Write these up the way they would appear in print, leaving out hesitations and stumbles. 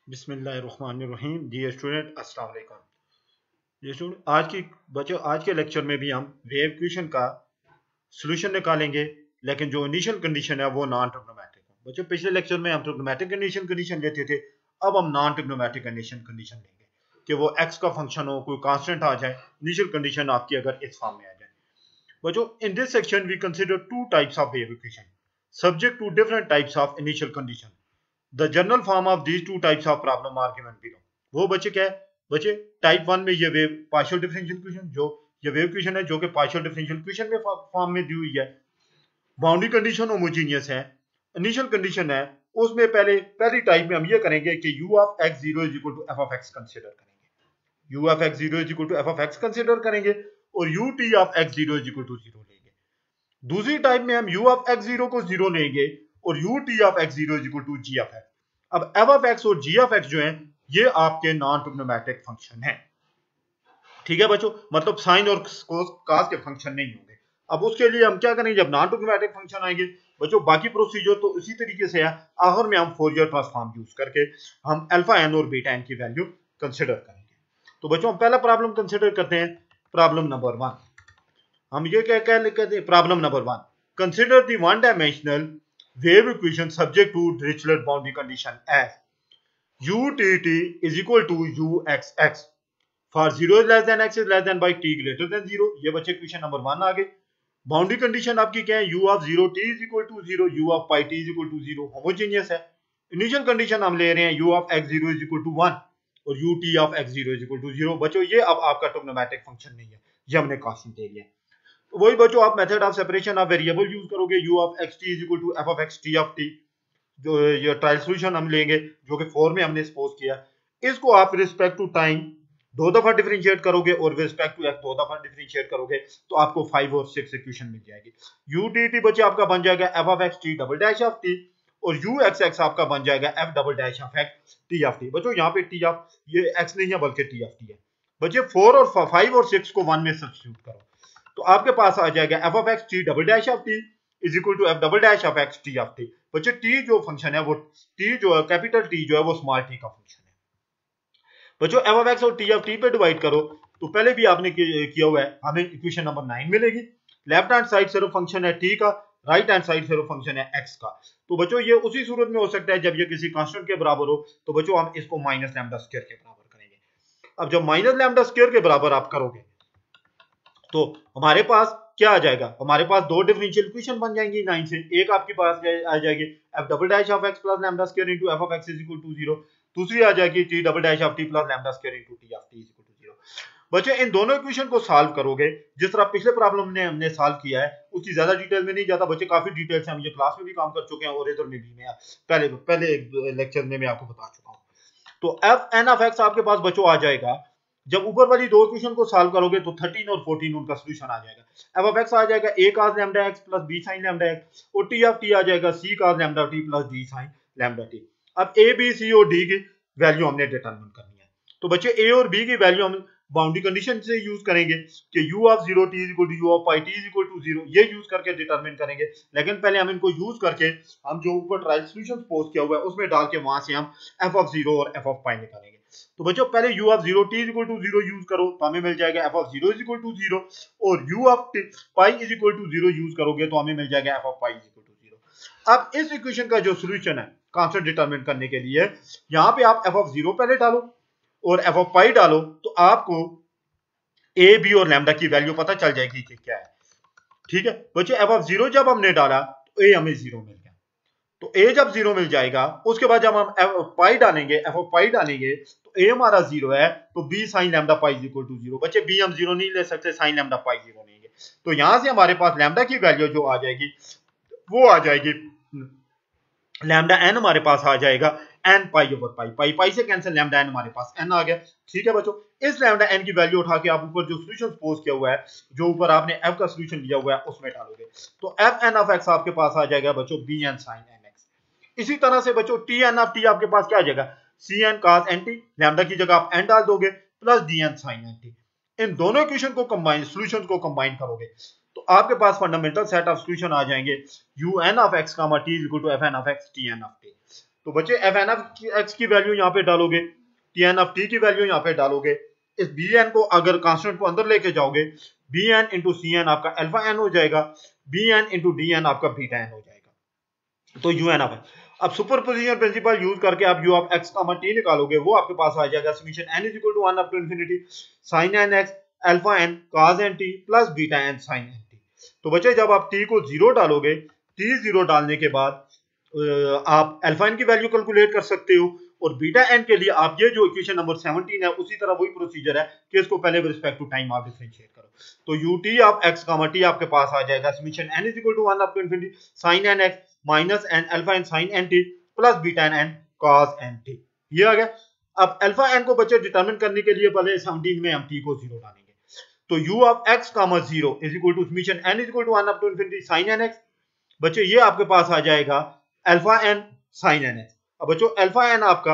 बिस्मिल्लाहिर्रहमानिर्रहीम। Dear student, अस्सलाम वालेकुम। डियर स्टूडेंट, आज के लेक्चर में भी हम वेव इक्वेशन का सॉल्यूशन निकालेंगे, लेकिन जो इनिशियल कंडीशन है वो नॉन ट्रिग्नोमेट्रिक है। बच्चों, पिछले लेक्चर में हम ट्रिग्नोमेट्रिक इनिशियल कंडीशन लेते थे, अब हम नॉन ट्रिग्नोमेट्रिक इनिशियल कंडीशन लेंगे कि वो एक्स का फंक्शन हो, कोई कांस्टेंट आ जाए, इनिशियल कंडीशन आपकी अगर इस फॉर्म में आ जाए। बच्चों, in this section we consider two types of wave equation subject to different types of initial condition. The general form of these two types of problem are given below. वो बच्चे क्या है? बच्चे टाइप 1 में ये वेव पार्शियल डिफरेंशियल इक्वेशन, जो ये wave equation है जो कि पार्शियल डिफरेंशियल इक्वेशन में फॉर्म में दी हुई है। बाउंड्री कंडीशन होमोजीनियस है, इनिशियल कंडीशन है, उसमें पहली टाइप में हम ये करेंगे कि u of x 0 is equal to f of x consider करेंगे। u of x 0 is equal to f of x consider करेंगे और ut of x 0 is equal to 0 लेंगे। दूसरी टाइप में हम u ऑफ x 0 को 0 लेंगे और ut of x 0 is equal to g of x। अब f ऑफ x और g ऑफ x जो है ये आपके नॉन ट्रिग्नोमेट्रिक फंक्शन है। ठीक है बच्चों, मतलब साइन और कॉस के फंक्शन नहीं होंगे। अब उसके लिए हम क्या करेंगे, जब नॉन ट्रिग्नोमेट्रिक फंक्शन आएंगे बच्चों, बाकी प्रोसीजर तो इसी तरीके से है। आखिर में हम फोरियर ट्रांसफॉर्म यूज करके हम अल्फा एन और बीटा एन की वैल्यू कंसिडर करेंगे। तो बच्चों, हम पहला प्रॉब्लम कंसिडर करते हैं, प्रॉब्लम नंबर 1। हम ये क्या कहते हैं, problem number 1, consider the one dimensional wave equation subject to Dirichlet boundary condition as utt is equal to uxx for 0 is less than x is less than by t greater than 0। ये बच्चे question number 1 आ गए। Boundary condition आपकी क्या है, u of 0 t is equal to 0, u of pi t is equal to 0 homogeneous है। Initial condition हम ले रहे हैं u of x 0 is equal to 1 और ut of x 0 is equal to 0। बच्चों, ये अब आपका ट्रिग्नोमेट्रिक फंक्शन नहीं है, ये हमने कांस्टेंट ले लिया है। तो वही बच्चों, आप method of separation of variable use करोगे, u of x t is equal to f of x t of t। जो ये ट्रायल सॉल्यूशन हम लेंगे जो कि 4 में हमने सपोज किया, इसको आप रिस्पेक्ट टू टाइम 2 दफा डिफरेंशिएट करोगे और रिस्पेक्ट टू x 2 दफा डिफरेंशिएट करोगे तो आपको 5 और 6 इक्वेशन मिल जाएगी। utt बच्चे आपका बन जाएगा f of x t double dash of t और uxx आपका बन जाएगा f double dash of x t of t। बच्चों, यहाँ पे t ऑफ ये x नहीं है बल्कि t ऑफ t है। बच्चे 4 और 5 और 6 को 1 में सब्स्टिट्यूट करो तो आपके पास आ जाएगा f of x t double dash of t is equal to f double dash of x t of t। बच्चे, t जो फंक्शन है वो t जो है कैपिटल T जो है वो स्मॉल t का फंक्शन है। बच्चों, f ऑफ x और t ऑफ t पे डिवाइड करो तो पहले भी आपने किया हुआ है, हमें इक्वेशन नंबर 9 मिलेगी। लेफ्ट हैंड साइड सिर्फ फंक्शन है t का, राइट हैंड साइड सिर्फ फंक्शन है x का। तो बच्चों, ये उसी सूरत में हो सकता है जब ये किसी कांस्टेंट के बराबर हो, तो बच्चों हम इसको माइनस लैम्डा स्क्वायर के बराबर करेंगे। अब जब माइनस लैम्डा स्क्वायर के बराबर आप करोगे तो हमारे पास क्या आ जाएगा, हमारे पास दो डिफरेंशियल इक्वेशन बन जाएंगी 9 से। एक आपके पास आ जाएगी f double dash of x plus lambda square into f of x is equal to 0। दूसरी आ जाएगी t double dash of t plus lambda square into t of t is equal to 0। बच्चे, इन दोनों इक्वेशन को solve करोगे जिस तरह पिछले प्रॉब्लम में हमने सॉल्व किया है, उसकी ज्यादा डिटेल में नहीं जाता बच्चे, काफी डिटेल से हम ये क्लास में भी काम कर चुके हैं और इधर में भी मैं पहले लेक्चर में मैं आपको बता चुका हूँ। तो f n ऑफ x आपके पास बच्चों आ जाएगा, जब ऊपर वाली दो इक्वेशन को सॉल्व करोगे तो 13 और 14 उनका सॉल्यूशन आ जाएगा। f ऑफ x आ जाएगा a cos lambda x plus b sin lambda x और t ऑफ t आ जाएगा c cos lambda t plus d sin lambda t। अब a b c और d की वैल्यू हमने डिटरमिन करनी है। तो बच्चे, a और b की वैल्यू हम बाउंड्री कंडीशन से यूज करेंगे कि u of 0 t is equal to u of pi t is equal to 0, ये यूज करके डिटरमिन करेंगे। लेकिन पहले हम इनको यूज करके हम जो ऊपर ट्रायल सॉल्यूशन पोज किया हुआ है उसमें डाल के वहां से हम f ऑफ 0 और f ऑफ pi निकालेंगे। तो बच्चों, पहले u of 0 t is equal to 0 use करो तो हमें मिल जाएगा f of 0 is equal to 0 और u of pi is equal to 0 use करोगे तो हमें मिल जाएगा f of pi is equal to 0। अब इस इक्वेशन का जो सॉल्यूशन है कांस्टेंट डिटरमिन करने के लिए, यहाँ पे आप f ऑफ 0 पहले डालो और f ऑफ pi डालो तो आपको a b और लैम्डा की वैल्यू पता चल जाएगी कि क्या है। ठीक है बच्चे, f ऑफ 0 जब हमने डाला तो a हमें 0 मिल गया। तो a जब 0 मिल जाएगा उसके बाद जब हम f पाई डालेंगे, f ऑफ पाई डालेंगे तो a हमारा 0 है तो b sin lambda pi is equal to 0। बच्चे, b हम 0 नहीं ले सकते, sin लैम्डा पाई 0 लेंगे। तो यहां से हमारे पास लैम्डा की वैल्यू जो आ जाएगी वो आ जाएगी लैम्डा n, हमारे पास आ जाएगा n पाई ओवर पाई, पाई पाई से कैंसिल, लैम्डा n हमारे पास n आ गया। ठीक है बच्चों, इस लैम्डा n की वैल्यू उठा के आप ऊपर जो सॉल्यूशन सपोज किया हुआ है, जो ऊपर आपने f का सॉल्यूशन लिया हुआ है उसमें डालोगे तो f n ऑफ x आपके पास आ जाएगा बच्चों bn sin nx। इसी तरह से बच्चों tn ऑफ t आपके पास क्या आ जाएगा, cn cos nt, लैम्डा की जगह आप n डाल दोगे प्लस dn sin nt। इन दोनों इक्वेशन को कंबाइन, सॉल्यूशंस को कंबाइन करोगे तो आपके पास फंडामेंटल सेट ऑफ सॉल्यूशन आ जाएंगे un of x t is equal to fn of x tn of t। तो बच्चे एफ एन ऑफ एक्स की वैल्यू यहाँ पे डालोगे, टी एन ऑफ टी की वैल्यू यहाँ पे डालोगे, इस बी एन को अगर कांस्टेंट को अंदर लेके जाओगे, B N into C N आपका अल्फा एन हो जाएगा, B N into D N आपका बीटा एन हो जाएगा। तो यू एन ऑफ, अब सुपरपोजिशन प्रिंसिपल यूज करके आप U of X comma T निकालोगे, वो आपके पास आ जाएगा summation N is equal to 1 up to infinity sine N X alpha N cos N T plus beta N sine N T. तो बच्चे जब आप टी को 0 डालोगे, टी 0 डालने के बाद आप अल्फा एन की वैल्यू कैलकुलेट कर सकते हो, और बीटा एन के लिए आप ये जो इक्वेशन नंबर 17 है उसी तरह वही प्रोसीजर है कि इसको पहले विद रिस्पेक्ट टू टाइम आप डिफरेंशिएट करो। तो U T of X comma T आपके पास आ जाएगा summation N is equal to 1 up to infinity sine N X minus N alpha N sine N T plus beta N cos N T. ये आ गया। अब अल्फा एन को बच्चे डिटरमिन करने के लिए पहले 17 में हम टी को 0 डालेंगे। तो u of x comma 0 is equal to summation n is equal to 1 up to infinity sin nx। बच्चे ये आपके पास आ जाएगा अल्फा n sin nx। अब बच्चों अल्फा n आपका,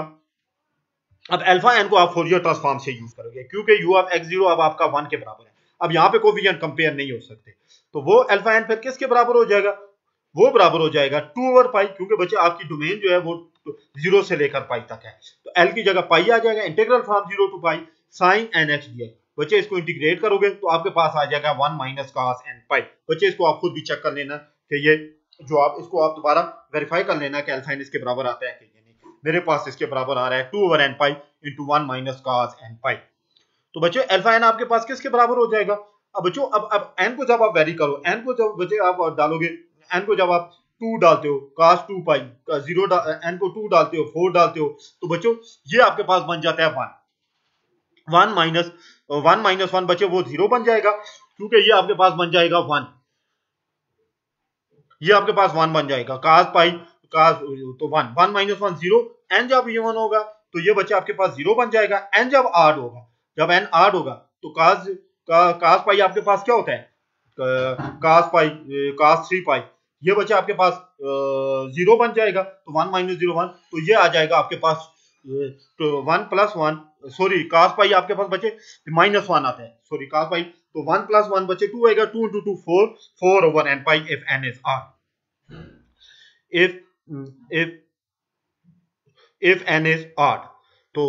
अब अल्फा n को आप फोरियर ट्रांसफॉर्म से यूज करोगे क्योंकि u ऑफ x0 अब आपका 1 के बराबर है। अब यहाँ पे कोफिशिएंट कंपेयर नहीं हो सकते, तो वो अल्फा n फिर किसके बराबर हो जाएगा, वो बराबर हो जाएगा 2 ओवर पाई, क्योंकि बच्चे आपकी डोमेन जो है वो 0 से लेकर पाई तक है। तो l की जगह पाई आ जाएगा, integral from 0 to pi sin nx dx। बच्चे इसको इंटीग्रेट करोगे तो आपके पास आ जाएगा 1 माइनस cos n पाई। बच्चे इसको आप खुद भी चेक कर लेना कि ये जो आप इसको आप दोबारा वेरीफाई कर लेना कि अल्फा n इसके बराबर आता है कि नहीं। मेरे पास इसके बराबर आ रहा है 2 over n pi into 1 minus cos n पाई। तो बच्चे अल्फा n आपके पास किसके बराबर हो जाएगा। अब बच्चों अब n को जब आप वेरी करो, n को जब बच्चे आप डालोगे, n को जब आप 2 डालते हो cos 2 पाई, 0 n को 2 डालते हो, 4 डालते हो, तो बच्चों ये आपके पास बन जाता है 1 माइनस 1 बच्चे वो 0 बन जाएगा, क्योंकि ये आपके पास बन जाएगा 1, ये आपके पास 1 बन जाएगा cos पाई cos, तो 1 माइनस 1 0। n जब इवन होगा तो ये बच्चे आपके पास 0 बन जाएगा। n जब आड होगा, जब n आड होगा तो cos पाई आपके पास क्या होता है, cos पाई cos 3 पाई, ये बच्चे आपके पास 0 बन जाएगा। तो 1 माइनस 0 1, तो ये आ जाएगा आपके पास तो 1 प्लस 1, सॉरी cos पाई आपके पास बच्चे माइनस 1 आता है, सॉरी cos पाई, तो 1 प्लस 1 बच्चे 2 आएगा, 2 into 2 4 over n pi if n is r, if n is odd। तो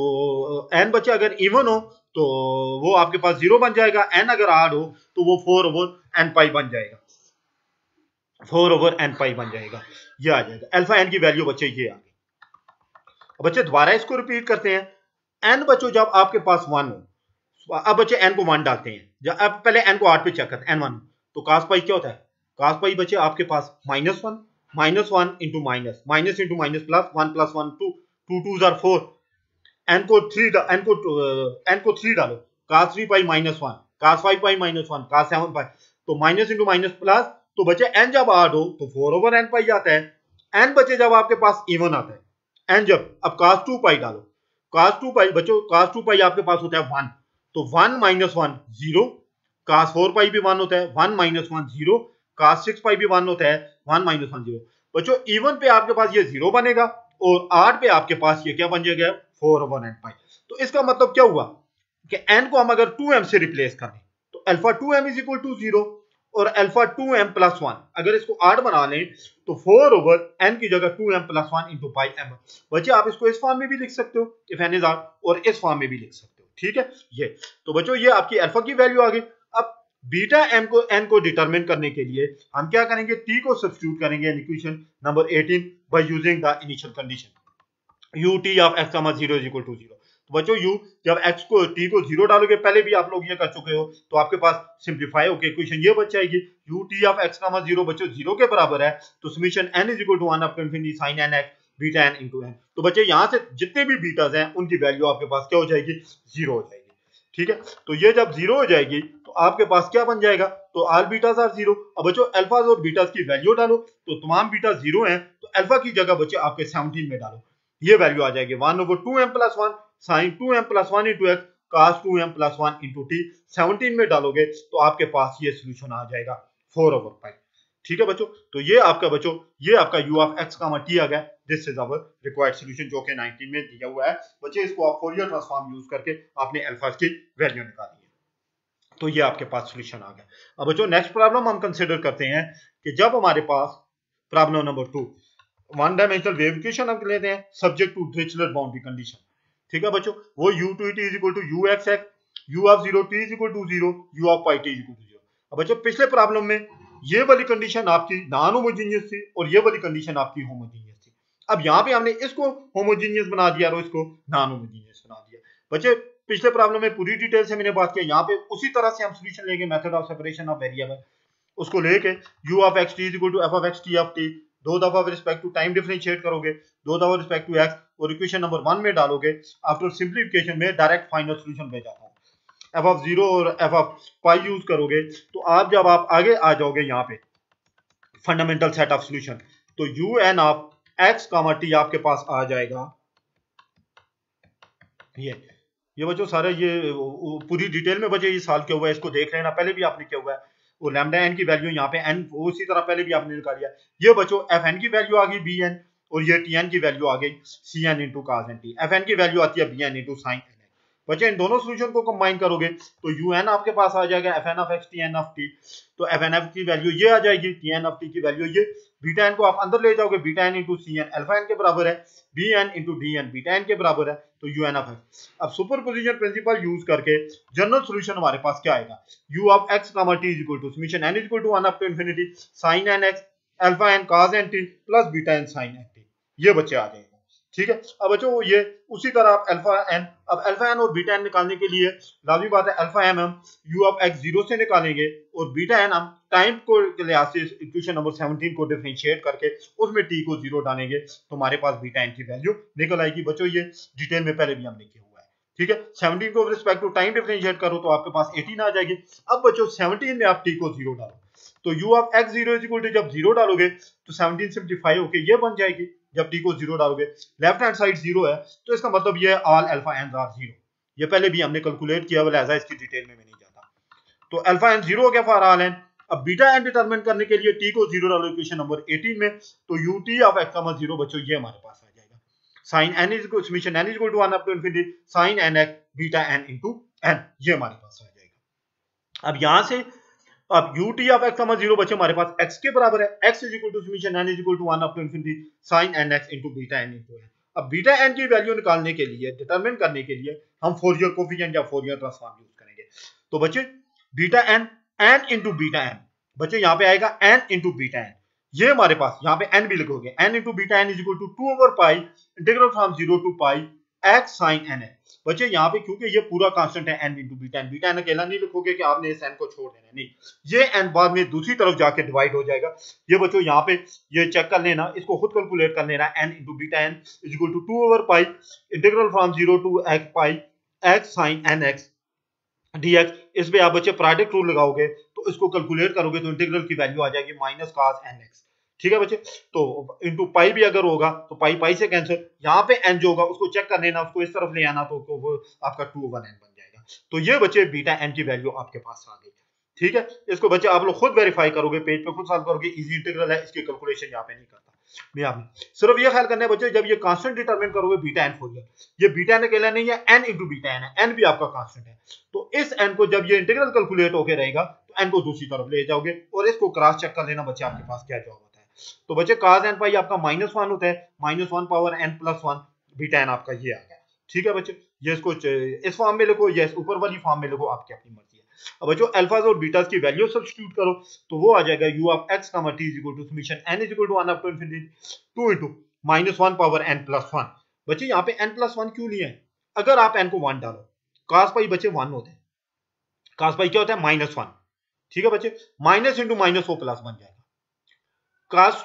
n बच्चे अगर इवन हो तो वो आपके पास 0 बन जाएगा, n अगर आड हो तो वो 4 ओवर n पाई बन जाएगा, 4 ओवर n पाई बन जाएगा। ये आ जाएगा अल्फा n की वैल्यू बच्चे ये आ गई। बच्चे दोबारा इसको रिपीट करते हैं, n बच्चों जब आपके पास 1 हो, अब बच्चे n को 1 डालते हैं, जब अब पहले n को 8 पे चेक करते हैं, n 1, तो cos पाई क्या होता है, cos पाई बच्चे आपके पास minus 1 into minus, minus into minus plus 1 plus 1 2, 2 2 are 4, n को 3 डालो, cos 3 पाई माइनस 1, cos 5 पाई माइनस 1, cos 7 पाई, तो माइनस इंटू माइनस प्लस, तो बच्चे n जब आड हो तो 4 ओवर n पाई आता है। n बच्चे जब आपके पास इवन आता है, n जब, अब cos 2 पाई डालो, cos 2 पाई बच्चों, cos 2 पाई आपके पास होता है 1, तो 1 माइनस 1 0, cos 4 पाई भी 1 होता है, 1 माइनस 1 0, cos 6 पाई भी 1 होता है, 1 माइनस 1 0। बच्चों इवन पे आपके पास ये 0 बनेगा और आड पे आपके पास ये क्या बन जाएगा 4 ओवर n पाई। तो इसका मतलब क्या हुआ कि n को हम अगर 2m से रिप्लेस कर दें तो alpha 2m is equal to 0 और अल्फा 2m प्लस 1, अगर इसको 8 बना लें तो 4 ओवर n की जगह 2m plus 1 into pi m। बच्चे आप इसको इस फॉर्म में भी लिख सकते हो इफ n इज आड, और इस फॉर्म में भी लिख सकते हो, ठीक है। ये तो बच्चों ये आपकी अल्फा की वैल्यू आ गई। अब बीटा m को n को डिटरमिन करने के लिए हम क्या करेंगे, t को सब्स्टिट्यूट करेंगे in equation number 18 by using the initial condition ut of x 0 is equal to 0। तो बच्चों u जब x को t को 0 डालोगे, पहले भी आप लोग ये कर चुके हो, तो आपके पास सिंप्लीफाई होकर इक्वेशन ये बच जाएगी ut ऑफ x 0 बच्चों 0 के बराबर है, तो summation n is equal to 1 up to infinity sin nx beta n into n। तो बच्चे यहाँ से जितने भी बीटास हैं उनकी वैल्यू आपके पास क्या हो जाएगी, 0 हो जाएगी, ठीक है। तो ये जब 0 हो जाएगी तो आपके पास क्या बन जाएगा, तो ऑल बीटास आर 0। अब बच्चों अल्फाज और बीटास की वैल्यू डालो, तो तमाम बीटा 0 हैं, तो अल्फा की जगह बच्चे आपके 17 में डालो, ये वैल्यू आ जाएगी 1 over 2m plus 1 sin 2m plus 1 into x cos 2m plus 1 into t। 17 में डालोगे तो आपके पास ये सोल्यूशन आ जाएगा 4 ओवर पाई, ठीक है बच्चों। तो ये आपका बच्चों ये आपका u of x comma t आ गया, this is our required solution जो कि 19 में दिया हुआ है। बच्चे इसको आप फोरियर ट्रांसफॉर्म यूज करके आपने अल्फा की वैल्यू निकाली है, तो ये आपके पास सोल्यूशन आ गया। अब बच्चों नेक्स्ट प्रॉब्लम हम कंसीडर करते हैं कि जब हमारे पास problem number 2, one dimensional wave equation हम लेते हैं subject to Dirichlet boundary condition. ठीक है बच्चों, वो u two t is equal to u x x, u of 0 t is equal to 0, u of pi t is equal to 0। अब बच्चों पिछले प्रॉब्लम में ये वाली कंडीशन आपकी नॉन होमोजेनियस थी और ये वाली कंडीशन आपकी होमोजेनियस थी। अब यहाँ पे हमने इसको होमोजेनियस बना दिया और इसको नॉन होमोजेनियस बना दिया। बच्चे पिछले प्रॉब्लम में पूरी डिटेल से मैंने बात की, यहाँ पे उसी तरह से हम सोल्यूशन लेंगे method of separation of variable, उसको लेके u of x t is equal to f of x t of t दो दफा with respect to time differentiate करोगे, दो दफा रिस्पेक्ट टू x और इक्वेशन नंबर 1 में डालोगे। आफ्टर सिंपलीफिकेशन में डायरेक्ट फाइनल सॉल्यूशन पे जाता हूं, f ऑफ 0 और f ऑफ पाई यूज करोगे तो आप जब आप आगे आ जाओगे यहाँ पे फंडामेंटल सेट ऑफ सॉल्यूशन तो un ऑफ x t आपके पास आ जाएगा। ये बच्चों सारा ये पूरी डिटेल में बच्चे ये सॉल्व किया हुआ है, इसको देख लेना, पहले भी आपने किया हुआ है। और लैम्डा एन की वैल्यू यहाँ पे एन उसी तरह पहले भी आपने निकाल लिया। ये बच्चों एफ एन की वैल्यू आ गई बी एन और ये टी एन की वैल्यू आ गई C N into cos N T. F N की वैल्यू आती है B N into sine N. बच्चे इन दोनों सोल्यूशन को कंबाइन करोगे तो यू एन आपके पास आ जाएगा F N of X T N of T. तो एफ एन एफ की वैल्यू ये आ जाएगी, टी एन ऑफ टी की वैल्यू ये, बीटा एन को आप अंदर ले जाओगे, beta N into C N alpha N के बराबर है, B N into D N beta N के बराबर है, तो यू एन ऑफ एक्स। अब सुपरपोजिशन प्रिंसिपल यूज करके जनरल सॉल्यूशन हमारे पास क्या आएगा, U of X comma T is equal to summation N is equal to 1 up to infinity sin n x alpha N cos n t plus beta N sin n t। ये बच्चे आ जाएगा। ठीक है, अब बच्चों ये उसी तरह आप अल्फा एन, अब अल्फा एन और बीटा एन निकालने के लिए लाजमी बात है अल्फा एन हम यू ऑफ एक्स 0 से निकालेंगे और बीटा एन हम टाइम को के लिहाज से इक्वेशन नंबर 17 को डिफरेंशिएट करके उसमें टी को 0 डालेंगे तो हमारे पास बीटा एन की वैल्यू निकल आएगी। बच्चों ये डिटेल में पहले भी हमने किया हुआ है। ठीक है, 17 को रिस्पेक्ट टू टाइम डिफरेंशिएट करो तो आपके पास 18 आ जाएगी। अब बच्चों 17 में आप टी को 0 डालो तो u of x 0 is equal to जब 0 डालोगे तो 17 सिंपलीफाई होके ये बन जाएगी। जब t को 0 डालोगे लेफ्ट हैंड साइड 0 है तो इसका मतलब ये ऑल अल्फा एन आर 0। ये पहले भी हमने कैलकुलेट किया हुआ है, इसकी डिटेल में मैं नहीं जाता। तो अल्फा एन 0 हो गया फॉर ऑल एन। अब बीटा एन डिटरमिन करने के लिए t को 0 डालो इक्वेशन नंबर 18 में तो ut ऑफ x 0 बच्चों ये हमारे पास आ जाएगा sin n is equal to summation n is equal to 1 up to infinity sin nx beta n into n, ये हमारे पास आ जाएगा। अब यहां से अब ut ऑफ x 0 बच्चे हमारे पास x के बराबर है, x is equal to summation n is equal to 1 up to infinity sin nx into beta n into n। अब बीटा n की वैल्यू निकालने के लिए, डिटरमिन करने के लिए हम फोरियर कोफिशिएंट या फोरियर ट्रांसफॉर्म यूज करेंगे। तो बच्चे beta n n into beta n, बच्चे यहां पे आएगा n इनटू बीटा n, ये हमारे पास यहाँ पे n भी लिखोगे, n into beta n is equal to 2 over pi integral from 0 to pi x sin n है। बच्चे यहाँ पे क्योंकि ये पूरा कांस्टेंट है n into beta n, beta n अकेला नहीं लिखोगे कि आपने इस n को छोड़ देना है, नहीं, ये n बाद में दूसरी तरफ जाके डिवाइड हो जाएगा। ये बच्चों यहाँ पे ये चेक कर लेना, इसको खुद कैलकुलेट कर लेना, n into beta n is equal to 2 over pi integral from 0 to x pi x sin nx dx। इस पे आप बच्चे प्रोडक्ट रूल लगाओगे तो इसको कैलकुलेट करोगे तो इंटीग्रल की वैल्यू आ जाएगी माइनस cos nx। ठीक है बच्चे, तो इंटू पाई भी अगर होगा तो पाई पाई से कैंसिल, यहाँ पे n जो होगा उसको चेक कर लेना, उसको इस तरफ ले आना तो वो आपका 2 ओवर n बन जाएगा। तो ये बच्चे बीटा n की वैल्यू आपके पास आ गई। ठीक है, इसको बच्चे आप लोग खुद वेरीफाई करोगे, पेज पे खुद सॉल्व करोगे, इजी इंटीग्रल है, इसकी कैलकुलेशन यहाँ पे नहीं करता मैं। आपने सिर्फ ये ख्याल करना है बच्चे, जब ये कांस्टेंट डिटरमिन करोगे बीटा एन फोरियर, ये बीटा एन अकेला नहीं है, एन इंटू बीटा एन है, एन भी आपका कांस्टेंट है। तो इस एन को जब ये इंटीग्रल कैलकुलेट होके रहेगा तो एन को दूसरी तरफ ले जाओगे और इसको क्रॉस चेक कर लेना बच्चे आपके पास क्या जवाब होता है। तो बच्चे cos n पाई आपका -1 होता है, -1 power n plus 1 beta n आपका ये आ गया। ठीक है बच्चे, ये इसको इस फॉर्म में लिखो या ऊपर वाली फॉर्म में लिखो, आपकी अपनी मर्जी है। अब बच्चों अल्फाज और बीटास की वैल्यू सब्स्टिट्यूट करो तो वो आ जाएगा u of x t is equal to summation n is equal to 1 up to infinity 2 into -1 power n plus 1। बच्चे यहाँ पे n प्लस 1 क्यों लिया है, अगर आप n को 1 डालो cos पाई बच्चे 1 होते हैं, cos पाई क्या होता है -1। ठीक है बच्चे, माइनस इंटू माइनस वो प्लस बन जाएगा cos।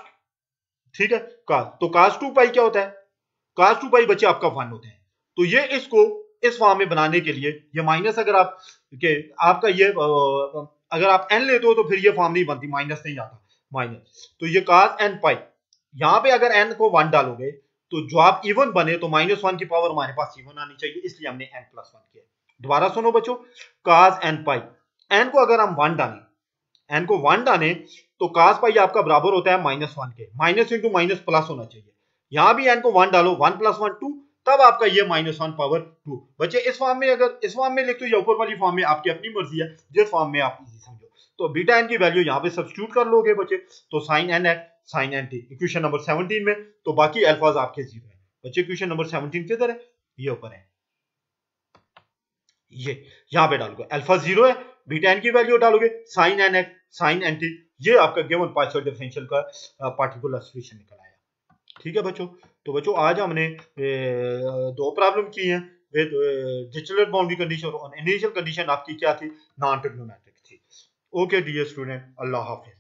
ठीक है, cos, तो cos 2 पाई क्या होता है, cos 2 पाई बच्चे आपका 1 होते हैं। तो ये इसको इस फॉर्म में बनाने के लिए ये माइनस, अगर आप के आपका ये अगर आप n लेते हो तो फिर ये फॉर्म नहीं बनती, माइनस नहीं आता माइनस। तो ये cos n पाई, यहाँ पे अगर n को 1 डालोगे तो जो आप इवन बने तो -1 की पावर हमारे पास इवन आनी चाहिए, इसलिए हमने n प्लस 1 किया। दोबारा सुनो बच्चों, cos n पाई, n को अगर हम 1 डालें, n को 1 डालें तो cos पाई आपका बराबर होता है -1 के, माइनस इंटू माइनस प्लस होना चाहिए। यहां भी n को 1 डालो, 1 प्लस 1 2, तब आपका ये -1 पावर 2। बच्चे इस फॉर्म में, अगर इस फॉर्म में लिखते हो या ऊपर वाली फॉर्म में, आपकी अपनी मर्जी है, जिस फॉर्म में आप इजी समझो। तो बीटा n की वैल्यू यहाँ पे सब्स्टिट्यूट कर लोगे बच्चे, तो sin nx साइन एंटी इक्वेशन नंबर 17 में, तो बाकी अल्फाज आपके जीरो है। बच्चे इक्वेशन नंबर 17 किधर है? ये ऊपर है, ये यहां पे डालोगे अल्फा जीरो है, बीटा एन की वैल्यू डालोगे, sine N x sine N T, ये आपका गिवन पार्शियल डिफरेंशियल का पार्टिकुलर सॉल्यूशन निकल आया। ठीक है बच्चों, तो बच्चों आज हमने दो प्रॉब्लम की हैं विद डिरिचलेट बाउंड्री कंडीशन और इनिशियल कंडीशन आपकी क्या थी? नॉन ट्रिग्नोमेट्रिक थी। ओके डियर स्टूडेंट, अल्लाह हाफिज।